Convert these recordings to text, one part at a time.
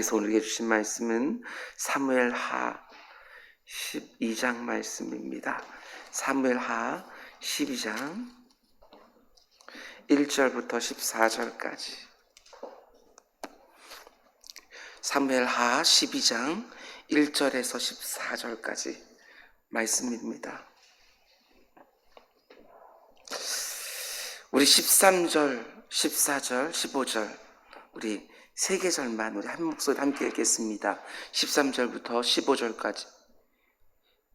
하나님께서 오늘 주신 말씀은 사무엘하 12장 말씀입니다. 사무엘하 12장 1절부터 14절까지. 사무엘하 12장 1절에서 14절까지 말씀입니다. 우리 13절, 14절, 15절 우리 세 계절만 우리 한 목소리 함께 읽겠습니다. 13절부터 15절까지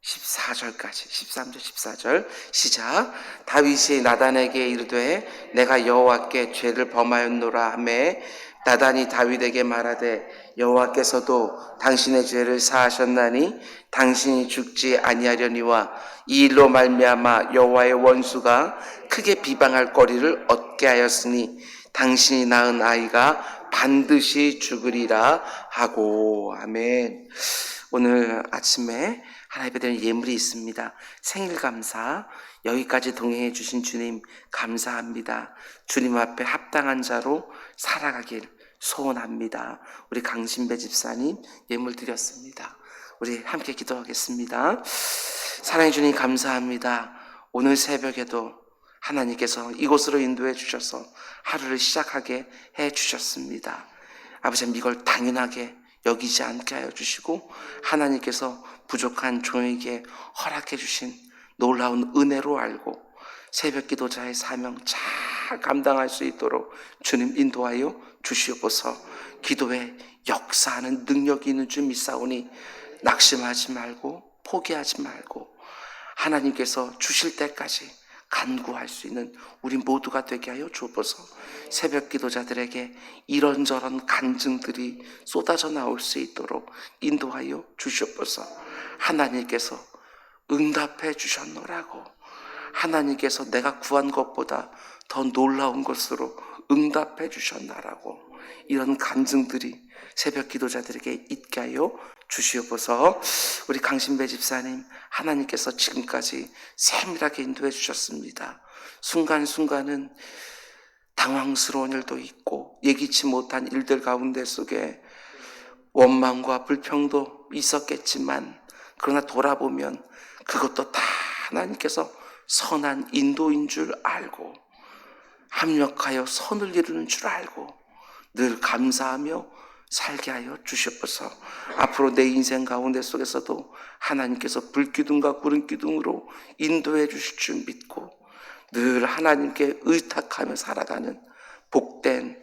14절까지 13절 14절 시작. 다윗이 나단에게 이르되 내가 여호와께 죄를 범하였노라 하매 나단이 다윗에게 말하되 여호와께서도 당신의 죄를 사하셨나니 당신이 죽지 아니하려니와 이 일로 말미암아 여호와의 원수가 크게 비방할 거리를 얻게 하였으니 당신이 낳은 아이가 반드시 죽으리라 하고. 아멘. 오늘 아침에 하나님께 드리는 예물이 있습니다. 생일 감사. 여기까지 동행해 주신 주님 감사합니다. 주님 앞에 합당한 자로 살아가길 소원합니다. 우리 강신배 집사님 예물 드렸습니다. 우리 함께 기도하겠습니다. 사랑해 주님 감사합니다. 오늘 새벽에도 하나님께서 이곳으로 인도해 주셔서 하루를 시작하게 해 주셨습니다. 아버지, 이걸 당연하게 여기지 않게 하여 주시고 하나님께서 부족한 종에게 허락해 주신 놀라운 은혜로 알고 새벽 기도자의 사명 잘 감당할 수 있도록 주님 인도하여 주시옵소서. 기도에 역사하는 능력이 있는 줄 믿사오니 낙심하지 말고 포기하지 말고 하나님께서 주실 때까지 간구할 수 있는 우리 모두가 되게 하여 주옵소서. 새벽 기도자들에게 이런저런 간증들이 쏟아져 나올 수 있도록 인도하여 주시옵소서. 하나님께서 응답해 주셨노라고, 하나님께서 내가 구한 것보다 더 놀라운 것으로 응답해 주셨나라고, 이런 간증들이 새벽 기도자들에게 있게 하여 주시옵소서. 우리 강신배 집사님, 하나님께서 지금까지 세밀하게 인도해 주셨습니다. 순간순간은 당황스러운 일도 있고 예기치 못한 일들 가운데 속에 원망과 불평도 있었겠지만 그러나 돌아보면 그것도 다 하나님께서 선한 인도인 줄 알고 합력하여 선을 이루는 줄 알고 늘 감사하며 살게 하여 주시옵소서. 앞으로 내 인생 가운데 속에서도 하나님께서 불기둥과 구름기둥으로 인도해 주실 줄 믿고 늘 하나님께 의탁하며 살아가는 복된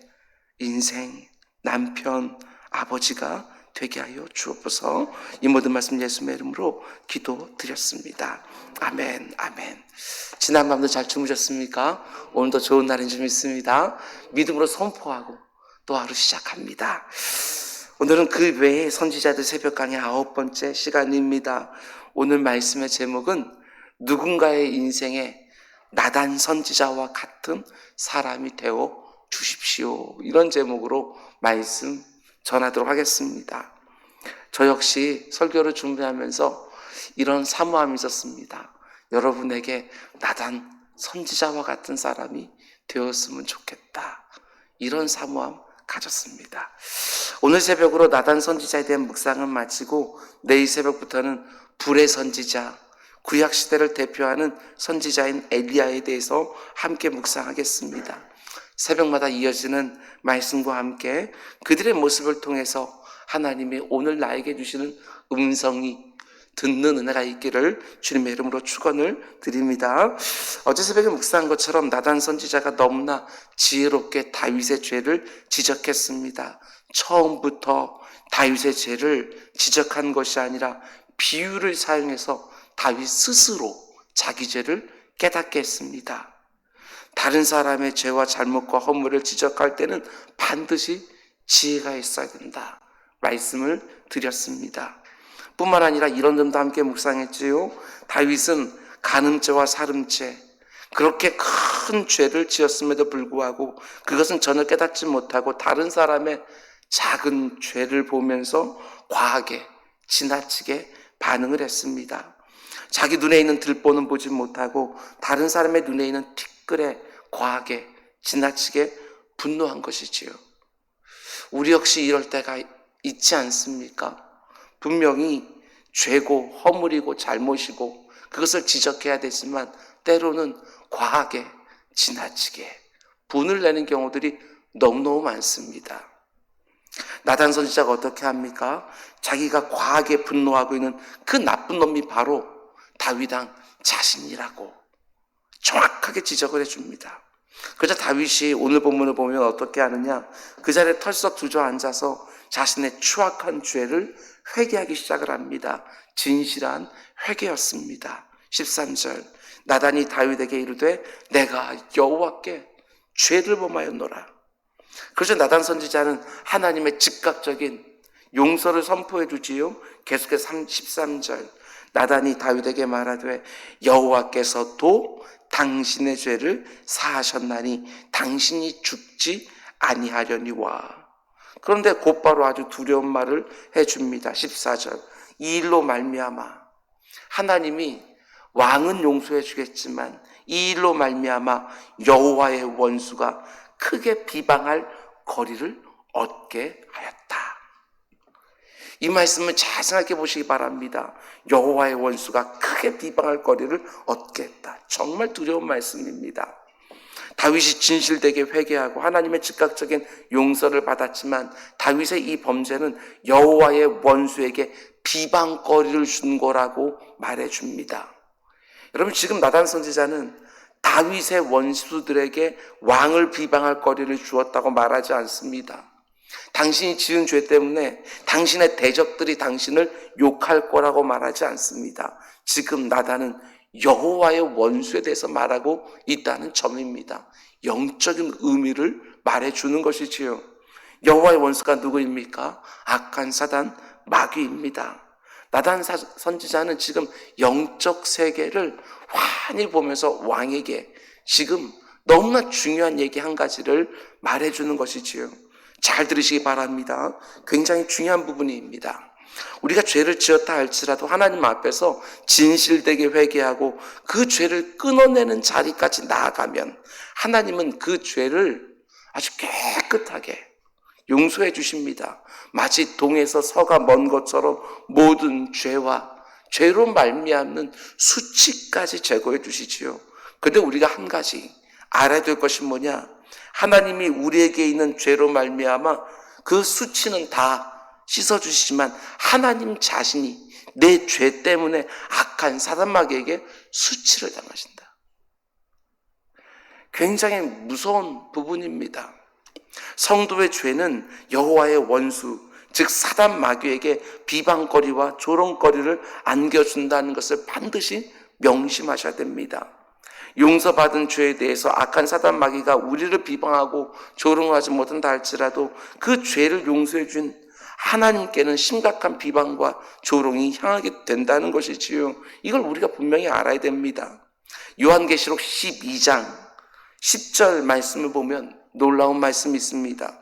인생, 남편, 아버지가 되게 하여 주옵소서. 이 모든 말씀 예수님의 이름으로 기도드렸습니다. 아멘, 아멘. 지난 밤도 잘 주무셨습니까? 오늘도 좋은 날인 줄 믿습니다. 믿음으로 선포하고 또 하루 시작합니다. 오늘은 그 외에 선지자들 새벽 강의 9번째 시간입니다. 오늘 말씀의 제목은 누군가의 인생에 나단 선지자와 같은 사람이 되어 주십시오. 이런 제목으로 말씀 전하도록 하겠습니다. 저 역시 설교를 준비하면서 이런 사모함이 있었습니다. 여러분에게 나단 선지자와 같은 사람이 되었으면 좋겠다. 이런 사모함 가졌습니다. 오늘 새벽으로 나단 선지자에 대한 묵상은 마치고 내일 새벽부터는 불의 선지자, 구약시대를 대표하는 선지자인 엘리야에 대해서 함께 묵상하겠습니다. 새벽마다 이어지는 말씀과 함께 그들의 모습을 통해서 하나님이 오늘 나에게 주시는 음성이 듣는 은혜가 있기를 주님의 이름으로 축원을 드립니다. 어제 새벽에 묵상한 것처럼 나단 선지자가 너무나 지혜롭게 다윗의 죄를 지적했습니다. 처음부터 다윗의 죄를 지적한 것이 아니라 비유를 사용해서 다윗 스스로 자기 죄를 깨닫게 했습니다. 다른 사람의 죄와 잘못과 허물을 지적할 때는 반드시 지혜가 있어야 된다. 말씀을 드렸습니다. 뿐만 아니라 이런 점도 함께 묵상했지요. 다윗은 간음죄와 살음죄, 그렇게 큰 죄를 지었음에도 불구하고 그것은 전혀 깨닫지 못하고 다른 사람의 작은 죄를 보면서 과하게 지나치게 반응을 했습니다. 자기 눈에 있는 들보는 보지 못하고 다른 사람의 눈에 있는 티끌에 과하게 지나치게 분노한 것이지요. 우리 역시 이럴 때가 있지 않습니까? 분명히 죄고 허물이고 잘못이고 그것을 지적해야 되지만 때로는 과하게 지나치게 분을 내는 경우들이 너무너무 많습니다. 나단 선지자가 어떻게 합니까? 자기가 과하게 분노하고 있는 그 나쁜 놈이 바로 다윗왕 자신이라고 정확하게 지적을 해줍니다. 그래서 다윗이 오늘 본문을 보면 어떻게 하느냐? 그 자리에 털썩 주저앉아서 자신의 추악한 죄를 회개하기 시작을 합니다. 진실한 회개였습니다. 13절 나단이 다윗에게 이르되 내가 여호와께 죄를 범하였노라. 그래서 나단 선지자는 하나님의 즉각적인 용서를 선포해 주지요. 계속해서 13절 나단이 다윗에게 말하되 여호와께서도 당신의 죄를 사하셨나니 당신이 죽지 아니하려니와. 그런데 곧바로 아주 두려운 말을 해줍니다. 14절 이 일로 말미암아 하나님이 왕은 용서해 주겠지만 이 일로 말미암아 여호와의 원수가 크게 비방할 거리를 얻게 하였다. 이 말씀을 잘 생각해 보시기 바랍니다. 여호와의 원수가 크게 비방할 거리를 얻게 했다. 정말 두려운 말씀입니다. 다윗이 진실되게 회개하고 하나님의 즉각적인 용서를 받았지만 다윗의 이 범죄는 여호와의 원수에게 비방거리를 준 거라고 말해줍니다. 여러분 지금 나단 선지자는 다윗의 원수들에게 왕을 비방할 거리를 주었다고 말하지 않습니다. 당신이 지은 죄 때문에 당신의 대적들이 당신을 욕할 거라고 말하지 않습니다. 지금 나단은 여호와의 원수에 대해서 말하고 있다는 점입니다. 영적인 의미를 말해주는 것이지요. 여호와의 원수가 누구입니까? 악한 사단 마귀입니다. 나단 선지자는 지금 영적 세계를 환히 보면서 왕에게 지금 너무나 중요한 얘기 한 가지를 말해주는 것이지요. 잘 들으시기 바랍니다. 굉장히 중요한 부분입니다. 우리가 죄를 지었다 할지라도 하나님 앞에서 진실되게 회개하고 그 죄를 끊어내는 자리까지 나아가면 하나님은 그 죄를 아주 깨끗하게 용서해 주십니다. 마치 동에서 서가 먼 것처럼 모든 죄와 죄로 말미암는 수치까지 제거해 주시지요. 그런데 우리가 한 가지 알아야 될 것이 뭐냐? 하나님이 우리에게 있는 죄로 말미암아 그 수치는 다 씻어주시지만 하나님 자신이 내 죄 때문에 악한 사단마귀에게 수치를 당하신다. 굉장히 무서운 부분입니다. 성도의 죄는 여호와의 원수, 즉 사단 마귀에게 비방거리와 조롱거리를 안겨준다는 것을 반드시 명심하셔야 됩니다. 용서받은 죄에 대해서 악한 사단 마귀가 우리를 비방하고 조롱하지 못한다 할지라도 그 죄를 용서해 준 하나님께는 심각한 비방과 조롱이 향하게 된다는 것이지요. 이걸 우리가 분명히 알아야 됩니다. 요한계시록 12장 10절 말씀을 보면 놀라운 말씀이 있습니다.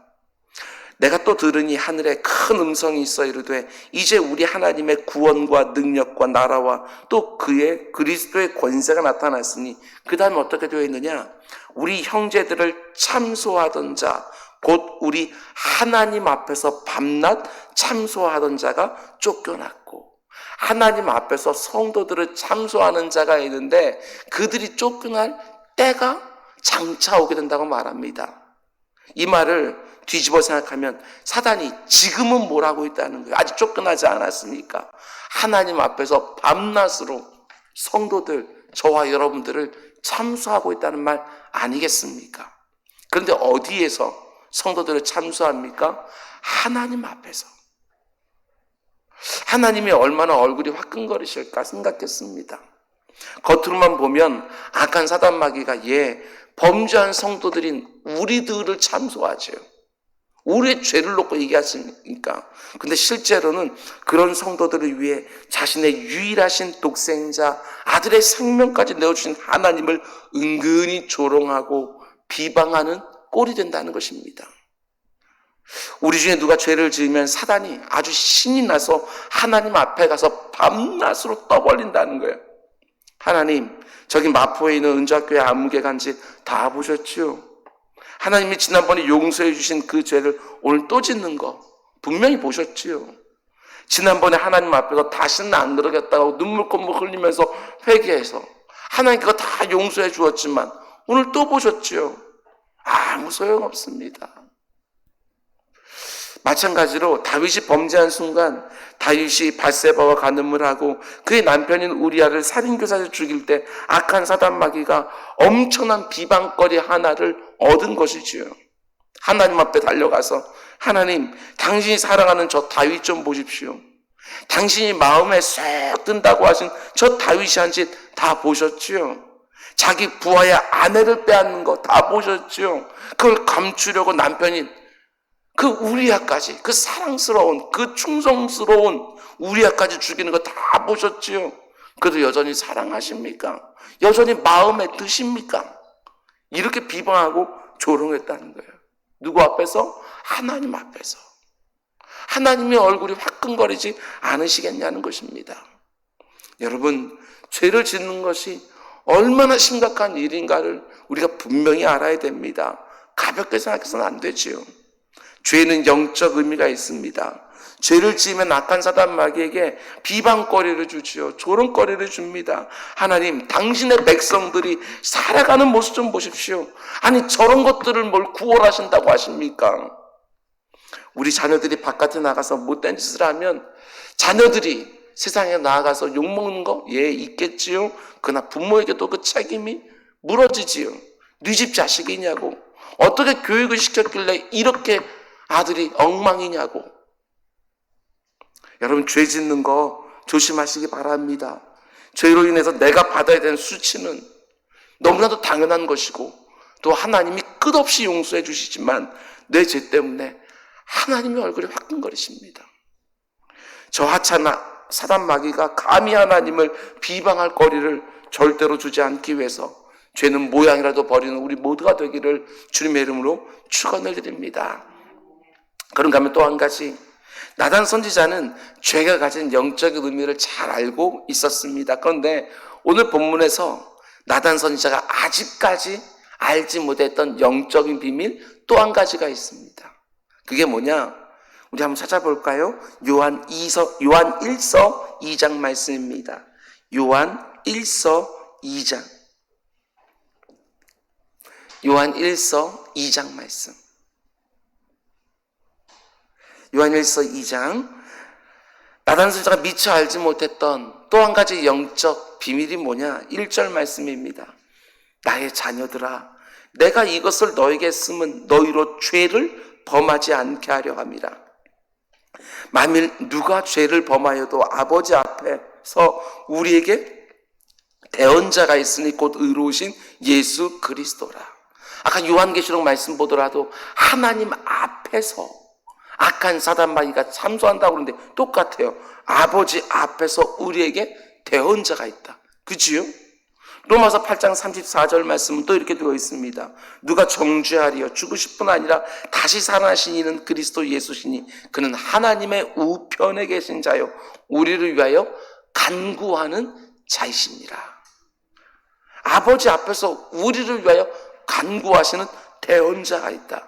내가 또 들으니 하늘에 큰 음성이 있어 이르되 이제 우리 하나님의 구원과 능력과 나라와 또 그의 그리스도의 권세가 나타났으니 그 다음에 어떻게 되어 있느냐? 우리 형제들을 참소하던 자 곧 우리 하나님 앞에서 밤낮 참소하던 자가 쫓겨났고 하나님 앞에서 성도들을 참소하는 자가 있는데 그들이 쫓겨날 때가 장차 오게 된다고 말합니다. 이 말을 뒤집어 생각하면 사단이 지금은 뭘 하고 있다는 거예요. 아직 쫓겨나지 않았으니까 하나님 앞에서 밤낮으로 성도들, 저와 여러분들을 참소하고 있다는 말 아니겠습니까? 그런데 어디에서 성도들을 참소합니까? 하나님 앞에서. 하나님이 얼마나 얼굴이 화끈거리실까 생각했습니다. 겉으로만 보면 악한 사단 마귀가 범죄한 성도들인 우리들을 참소하죠. 우리의 죄를 놓고 얘기하십니까? 근데 실제로는 그런 성도들을 위해 자신의 유일하신 독생자 아들의 생명까지 내어주신 하나님을 은근히 조롱하고 비방하는 꼴이 된다는 것입니다. 우리 중에 누가 죄를 지으면 사단이 아주 신이 나서 하나님 앞에 가서 밤낮으로 떠벌린다는 거예요. 하나님, 저기 마포에 있는 은좌교회 안무개 간지 다 보셨죠? 하나님이 지난번에 용서해 주신 그 죄를 오늘 또 짓는 거 분명히 보셨지요. 지난번에 하나님 앞에서 다시는 안 그러겠다고 눈물콧물 흘리면서 회개해서 하나님 그거 다 용서해 주었지만 오늘 또 보셨지요. 아무 소용없습니다. 마찬가지로 다윗이 범죄한 순간 다윗이 밧세바와 간음을 하고 그의 남편인 우리아를 살인교사로 죽일 때 악한 사단마귀가 엄청난 비방거리 하나를 얻은 것이지요. 하나님 앞에 달려가서 하나님, 당신이 사랑하는 저 다윗 좀 보십시오. 당신이 마음에 쏙 든다고 하신 저 다윗이 한 짓 다 보셨지요. 자기 부하의 아내를 빼앗는 거 다 보셨지요. 그걸 감추려고 남편인 그 우리아까지, 그 사랑스러운, 그 충성스러운 우리아까지 죽이는 거 다 보셨지요. 그래도 여전히 사랑하십니까? 여전히 마음에 드십니까? 이렇게 비방하고 조롱했다는 거예요. 누구 앞에서? 하나님 앞에서. 하나님의 얼굴이 화끈거리지 않으시겠냐는 것입니다. 여러분, 죄를 짓는 것이 얼마나 심각한 일인가를 우리가 분명히 알아야 됩니다. 가볍게 생각해서는 안 되지요. 죄는 영적 의미가 있습니다. 죄를 지으면 악한 사단 마귀에게 비방거리를 주지요. 조롱거리를 줍니다. 하나님, 당신의 백성들이 살아가는 모습 좀 보십시오. 아니, 저런 것들을 뭘 구원하신다고 하십니까? 우리 자녀들이 바깥에 나가서 못된 짓을 하면 자녀들이 세상에 나아가서 욕먹는 거? 예, 있겠지요. 그러나 부모에게도 그 책임이 물어지지요. 네 집 자식이냐고. 어떻게 교육을 시켰길래 이렇게 아들이 엉망이냐고. 여러분, 죄 짓는 거 조심하시기 바랍니다. 죄로 인해서 내가 받아야 되는 수치는 너무나도 당연한 것이고 또 하나님이 끝없이 용서해 주시지만 내 죄 때문에 하나님의 얼굴이 화끈거리십니다. 저 하찮은 사단 마귀가 감히 하나님을 비방할 거리를 절대로 주지 않기 위해서 죄는 모양이라도 버리는 우리 모두가 되기를 주님의 이름으로 축원을 드립니다. 그런가 하면 또 한 가지, 나단 선지자는 죄가 가진 영적인 의미를 잘 알고 있었습니다. 그런데 오늘 본문에서 나단 선지자가 아직까지 알지 못했던 영적인 비밀 또 한 가지가 있습니다. 그게 뭐냐? 우리 한번 찾아볼까요? 요한 1서 2장 말씀입니다. 요한 1서 2장. 요한 1서 2장 말씀. 요한 1서 2장. 나단 선지자가 미처 알지 못했던 또 한 가지 영적 비밀이 뭐냐? 1절 말씀입니다. 나의 자녀들아, 내가 이것을 너에게 쓰면 너희로 죄를 범하지 않게 하려 함이라. 만일 누가 죄를 범하여도 아버지 앞에서 우리에게 대언자가 있으니 곧 의로우신 예수 그리스도라. 아까 요한계시록 말씀 보더라도 하나님 앞에서 악한 사단마귀가 참소한다고 그러는데 똑같아요. 아버지 앞에서 우리에게 대언자가 있다. 그치요? 로마서 8장 34절 말씀은 또 이렇게 되어 있습니다. 누가 정죄하리요? 죽으실 뿐 아니라 다시 살아나신 이는 그리스도 예수시니 그는 하나님의 우편에 계신 자요 우리를 위하여 간구하는 자이시니라. 아버지 앞에서 우리를 위하여 간구하시는 대언자가 있다.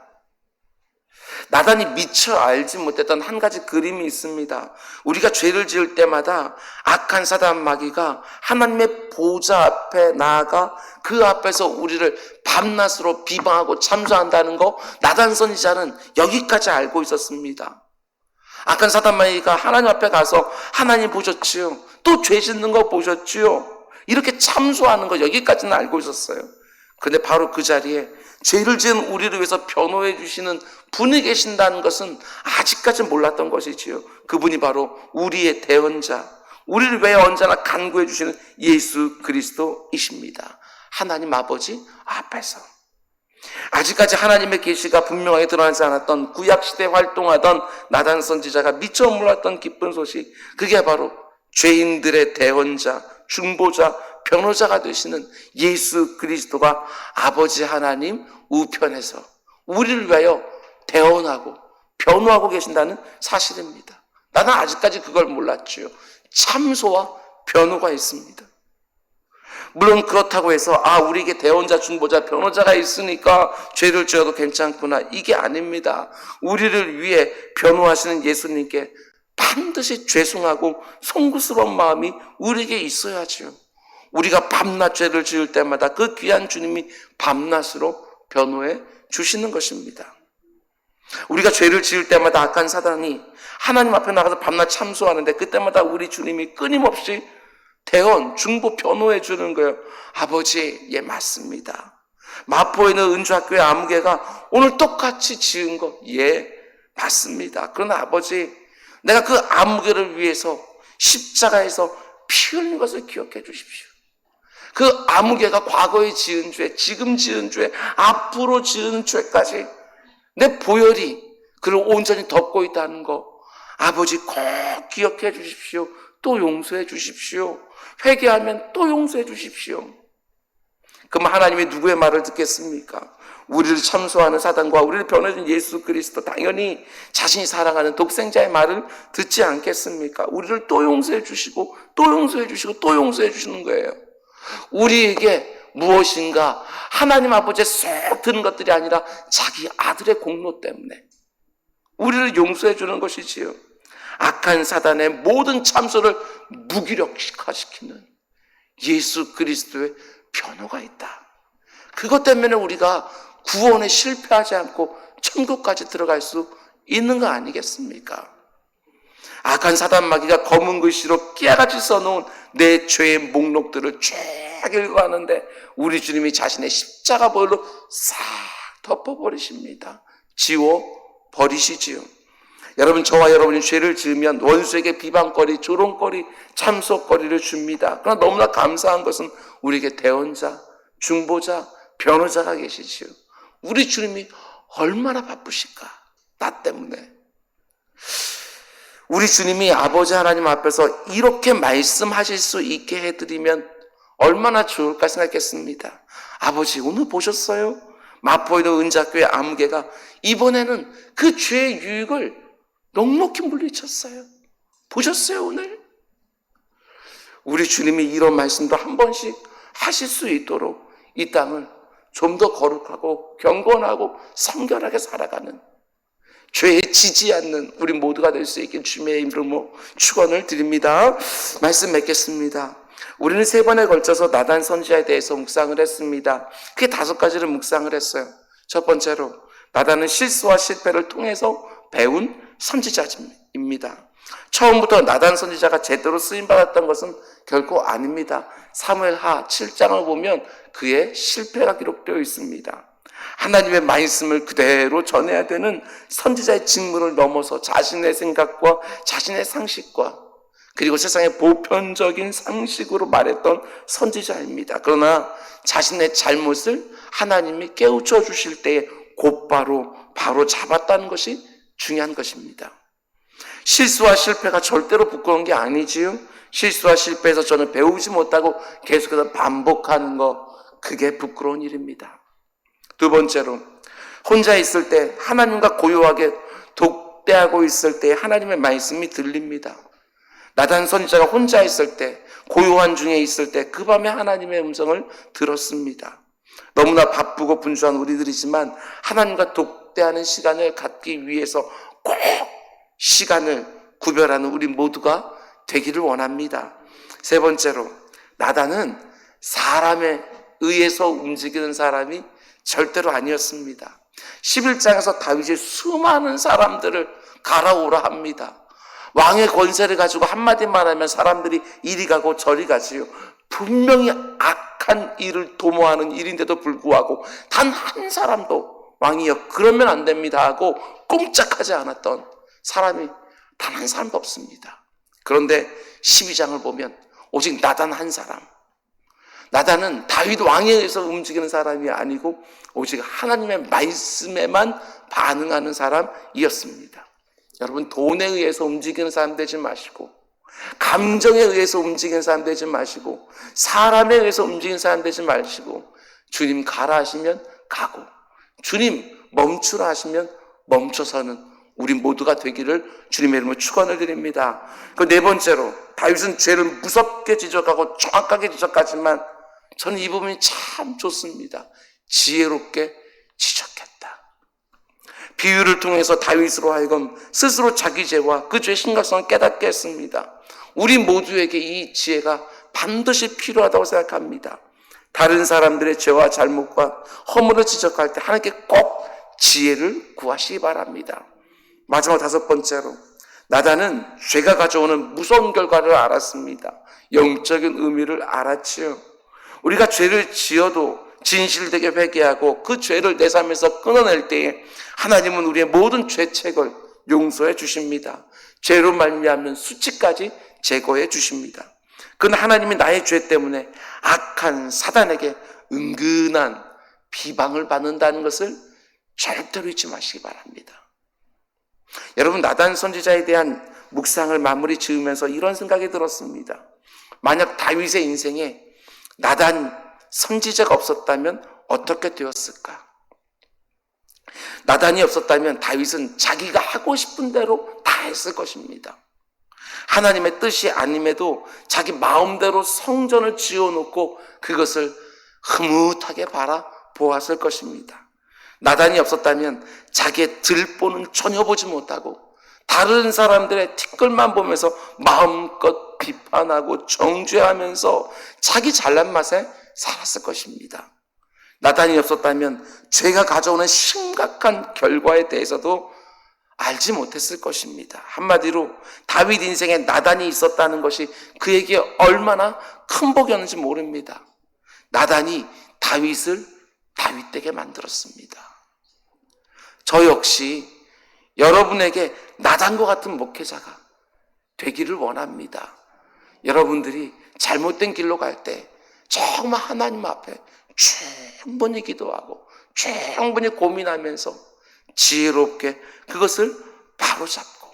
나단이 미처 알지 못했던 한 가지 그림이 있습니다. 우리가 죄를 지을 때마다 악한 사단 마귀가 하나님의 보좌 앞에 나아가 그 앞에서 우리를 밤낮으로 비방하고 참소한다는 거 나단 선지자는 여기까지 알고 있었습니다. 악한 사단 마귀가 하나님 앞에 가서 하나님 보셨지요? 또 죄 짓는 거 보셨지요? 이렇게 참소하는 거 여기까지는 알고 있었어요. 그런데 바로 그 자리에 죄를 지은 우리를 위해서 변호해 주시는 분이 계신다는 것은 아직까지 몰랐던 것이지요. 그분이 바로 우리의 대언자, 우리를 위해 언제나 간구해 주시는 예수 그리스도이십니다. 하나님 아버지 앞에서. 아직까지 하나님의 계시가 분명하게 드러나지 않았던 구약시대에 활동하던 나단 선지자가 미처 몰랐던 기쁜 소식, 그게 바로 죄인들의 대언자, 중보자, 변호자가 되시는 예수 그리스도가 아버지 하나님 우편에서 우리를 위하여 대언하고 변호하고 계신다는 사실입니다. 나는 아직까지 그걸 몰랐지요. 참소와 변호가 있습니다. 물론 그렇다고 해서 우리에게 대언자, 중보자, 변호자가 있으니까 죄를 지어도 괜찮구나, 이게 아닙니다. 우리를 위해 변호하시는 예수님께 반드시 죄송하고 송구스러운 마음이 우리에게 있어야죠. 우리가 밤낮 죄를 지을 때마다 그 귀한 주님이 밤낮으로 변호해 주시는 것입니다. 우리가 죄를 지을 때마다 악한 사단이 하나님 앞에 나가서 밤낮 참소하는데 그때마다 우리 주님이 끊임없이 대언, 중보, 변호해 주는 거예요. 아버지, 예, 맞습니다. 마포에 있는 은주학교의 아무개가 오늘 똑같이 지은 거, 예, 맞습니다. 그러나 아버지, 내가 그 아무개를 위해서 십자가에서 피 흘린 것을 기억해 주십시오. 그 아무개가 과거에 지은 죄, 지금 지은 죄, 앞으로 지은 죄까지 내 보혈이 그를 온전히 덮고 있다는 거, 아버지 꼭 기억해 주십시오. 또 용서해 주십시오. 회개하면 또 용서해 주십시오. 그럼 하나님이 누구의 말을 듣겠습니까? 우리를 참소하는 사단과 우리를 변호해준 예수 그리스도, 당연히 자신이 사랑하는 독생자의 말을 듣지 않겠습니까? 우리를 또 용서해 주시고 또 용서해 주시고 또 용서해 주시는 거예요. 우리에게 무엇인가 하나님 아버지의 쏙 드는 것들이 아니라 자기 아들의 공로 때문에 우리를 용서해 주는 것이지요. 악한 사단의 모든 참소를 무기력화시키는 예수 그리스도의 변호가 있다. 그것 때문에 우리가 구원에 실패하지 않고 천국까지 들어갈 수 있는 거 아니겠습니까? 악한 사단 마귀가 검은 글씨로 깨알같이 써놓은 내 죄의 목록들을 쭉 읽어가는데 우리 주님이 자신의 십자가 보혈로 싹 덮어버리십니다. 지워버리시지요. 여러분, 저와 여러분이 죄를 지으면 원수에게 비방거리, 조롱거리, 참소거리를 줍니다. 그러나 너무나 감사한 것은 우리에게 대언자, 중보자, 변호자가 계시지요. 우리 주님이 얼마나 바쁘실까? 나 때문에. 우리 주님이 아버지 하나님 앞에서 이렇게 말씀하실 수 있게 해드리면 얼마나 좋을까 생각했습니다. 아버지, 오늘 보셨어요? 마포에 있는 은자교회 아무개가 이번에는 그 죄의 유익을 넉넉히 물리쳤어요. 보셨어요, 오늘? 우리 주님이 이런 말씀도 한 번씩 하실 수 있도록 이 땅을 좀 더 거룩하고 경건하고 성결하게 살아가는, 죄에 지지 않는 우리 모두가 될 수 있길 주님의 이름으로 축원을 드립니다. 말씀 맺겠습니다. 우리는 3번에 걸쳐서 나단 선지자에 대해서 묵상을 했습니다. 크게 5가지를 묵상을 했어요. 첫 번째로, 나단은 실수와 실패를 통해서 배운 선지자입니다. 처음부터 나단 선지자가 제대로 쓰임받았던 것은 결코 아닙니다. 사무엘하 7장을 보면 그의 실패가 기록되어 있습니다. 하나님의 말씀을 그대로 전해야 되는 선지자의 직무를 넘어서 자신의 생각과 자신의 상식과 그리고 세상의 보편적인 상식으로 말했던 선지자입니다. 그러나 자신의 잘못을 하나님이 깨우쳐 주실 때에 곧바로 바로 잡았다는 것이 중요한 것입니다. 실수와 실패가 절대로 부끄러운 게 아니지요. 실수와 실패에서 저는 배우지 못하고 계속해서 반복하는 거, 그게 부끄러운 일입니다. 두 번째로, 혼자 있을 때 하나님과 고요하게 독대하고 있을 때 하나님의 말씀이 들립니다. 나단 선지자가 혼자 있을 때, 고요한 중에 있을 때 그 밤에 하나님의 음성을 들었습니다. 너무나 바쁘고 분주한 우리들이지만 하나님과 독대하는 시간을 갖기 위해서 꼭 시간을 구별하는 우리 모두가 되기를 원합니다. 세 번째로, 나단은 사람에 의해서 움직이는 사람이 절대로 아니었습니다. 11장에서 다윗이 수많은 사람들을 갈아오라 합니다. 왕의 권세를 가지고 한마디만 하면 사람들이 이리 가고 저리 가지요. 분명히 악한 일을 도모하는 일인데도 불구하고 단 한 사람도 왕이여 그러면 안 됩니다 하고 꼼짝하지 않았던 사람이 단 한 사람도 없습니다. 그런데 12장을 보면 오직 나단 한 사람, 나단은 다윗 왕에 의해서 움직이는 사람이 아니고 오직 하나님의 말씀에만 반응하는 사람이었습니다. 여러분, 돈에 의해서 움직이는 사람 되지 마시고, 감정에 의해서 움직이는 사람 되지 마시고, 사람에 의해서 움직이는 사람 되지 마시고, 주님 가라 하시면 가고, 주님 멈추라 하시면 멈춰서는 우리 모두가 되기를 주님의 이름으로 축원을 드립니다. 그 네 번째로, 다윗은 죄를 무섭게 지적하고 정확하게 지적하지만 저는 이 부분이 참 좋습니다. 지혜롭게 지적했다. 비유를 통해서 다윗으로 하여금 스스로 자기 죄와 그 죄의 심각성을 깨닫게 했습니다. 우리 모두에게 이 지혜가 반드시 필요하다고 생각합니다. 다른 사람들의 죄와 잘못과 허물을 지적할 때 하나님께 꼭 지혜를 구하시기 바랍니다. 마지막 5번째로, 나단은 죄가 가져오는 무서운 결과를 알았습니다. 영적인 의미를 알았지요. 우리가 죄를 지어도 진실되게 회개하고 그 죄를 내 삶에서 끊어낼 때에 하나님은 우리의 모든 죄책을 용서해 주십니다. 죄로 말미암는 수치까지 제거해 주십니다. 그건 하나님이 나의 죄 때문에 악한 사단에게 은근한 비방을 받는다는 것을 절대로 잊지 마시기 바랍니다. 여러분, 나단 선지자에 대한 묵상을 마무리 지으면서 이런 생각이 들었습니다. 만약 다윗의 인생에 나단 선지자가 없었다면 어떻게 되었을까? 나단이 없었다면 다윗은 자기가 하고 싶은 대로 다 했을 것입니다. 하나님의 뜻이 아님에도 자기 마음대로 성전을 지어놓고 그것을 흐뭇하게 바라보았을 것입니다. 나단이 없었다면 자기의 들보는 전혀 보지 못하고 다른 사람들의 티끌만 보면서 마음껏 비판하고 정죄하면서 자기 잘난 맛에 살았을 것입니다. 나단이 없었다면 죄가 가져오는 심각한 결과에 대해서도 알지 못했을 것입니다. 한마디로 다윗 인생에 나단이 있었다는 것이 그에게 얼마나 큰 복이었는지 모릅니다. 나단이 다윗을 다윗되게 만들었습니다. 저 역시 여러분에게 나단과 같은 목회자가 되기를 원합니다. 여러분들이 잘못된 길로 갈 때 정말 하나님 앞에 충분히 기도하고 충분히 고민하면서 지혜롭게 그것을 바로잡고,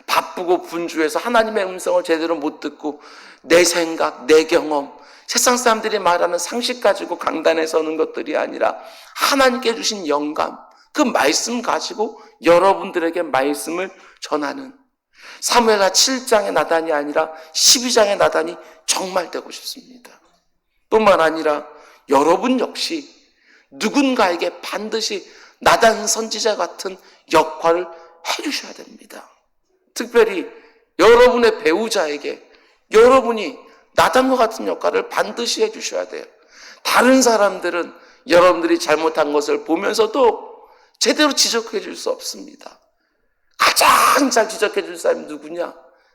바쁘고 분주해서 하나님의 음성을 제대로 못 듣고 내 생각, 내 경험, 세상 사람들이 말하는 상식 가지고 강단에 서는 것들이 아니라 하나님께 주신 영감, 그 말씀 가지고 여러분들에게 말씀을 전하는 사무엘하 7장의 나단이 아니라 12장의 나단이 정말 되고 싶습니다. 뿐만 아니라 여러분 역시 누군가에게 반드시 나단 선지자 같은 역할을 해주셔야 됩니다. 특별히 여러분의 배우자에게 여러분이 나단과 같은 역할을 반드시 해주셔야 돼요. 다른 사람들은 여러분들이 잘못한 것을 보면서도 제대로 지적해 줄 수 없습니다. 가장 잘 지적해 줄 사람이 누구냐?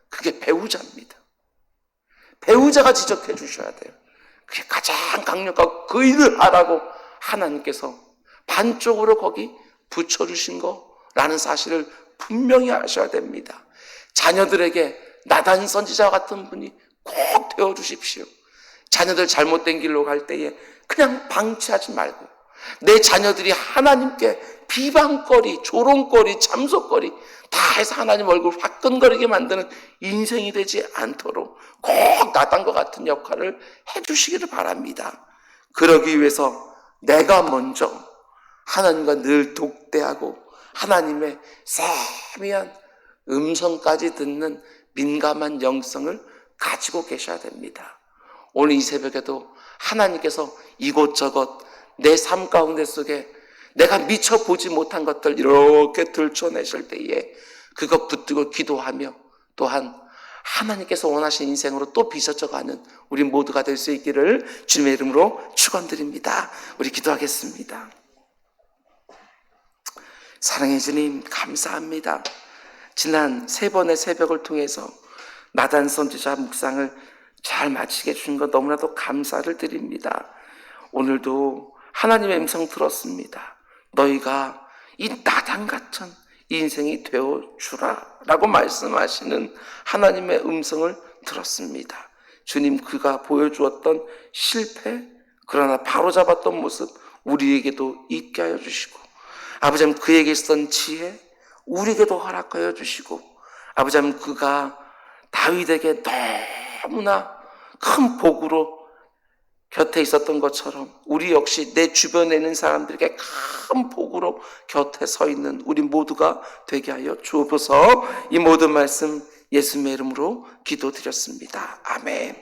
그게 배우자입니다. 배우자가 지적해 주셔야 돼요. 그게 가장 강력하고 그 일을 하라고 하나님께서 반쪽으로 거기 붙여주신 거라는 사실을 분명히 아셔야 됩니다. 자녀들에게 나단 선지자 같은 분이 꼭 되어주십시오. 자녀들 잘못된 길로 갈 때에 그냥 방치하지 말고 내 자녀들이 하나님께 비방거리, 조롱거리, 참소거리 다 해서 하나님 얼굴 화끈거리게 만드는 인생이 되지 않도록 꼭 나단과 같은 역할을 해주시기를 바랍니다. 그러기 위해서 내가 먼저 하나님과 늘 독대하고 하나님의 세미한 음성까지 듣는 민감한 영성을 가지고 계셔야 됩니다. 오늘 이 새벽에도 하나님께서 이곳저곳 내 삶 가운데 속에 내가 미처 보지 못한 것들 이렇게 들춰내실 때에 그것 붙들고 기도하며 또한 하나님께서 원하신 인생으로 또 빚어져가는 우리 모두가 될 수 있기를 주님의 이름으로 축원드립니다. 우리 기도하겠습니다. 사랑의 주님, 감사합니다. 지난 3번의 새벽을 통해서 나단 선지자 묵상을 잘 마치게 해주신 것 너무나도 감사를 드립니다. 오늘도 하나님의 음성 들었습니다. 너희가 이 나단 같은 인생이 되어주라 라고 말씀하시는 하나님의 음성을 들었습니다. 주님, 그가 보여주었던 실패, 그러나 바로잡았던 모습 우리에게도 있게 하여 주시고, 아버지 하나님 그에게 있었던 지혜 우리에게도 허락하여 주시고, 아버지 하나님 그가 다윗에게 너무나 큰 복으로 곁에 있었던 것처럼 우리 역시 내 주변에 있는 사람들에게 큰 복으로 곁에 서 있는 우리 모두가 되게 하여 주옵소서. 이 모든 말씀 예수님의 이름으로 기도드렸습니다. 아멘.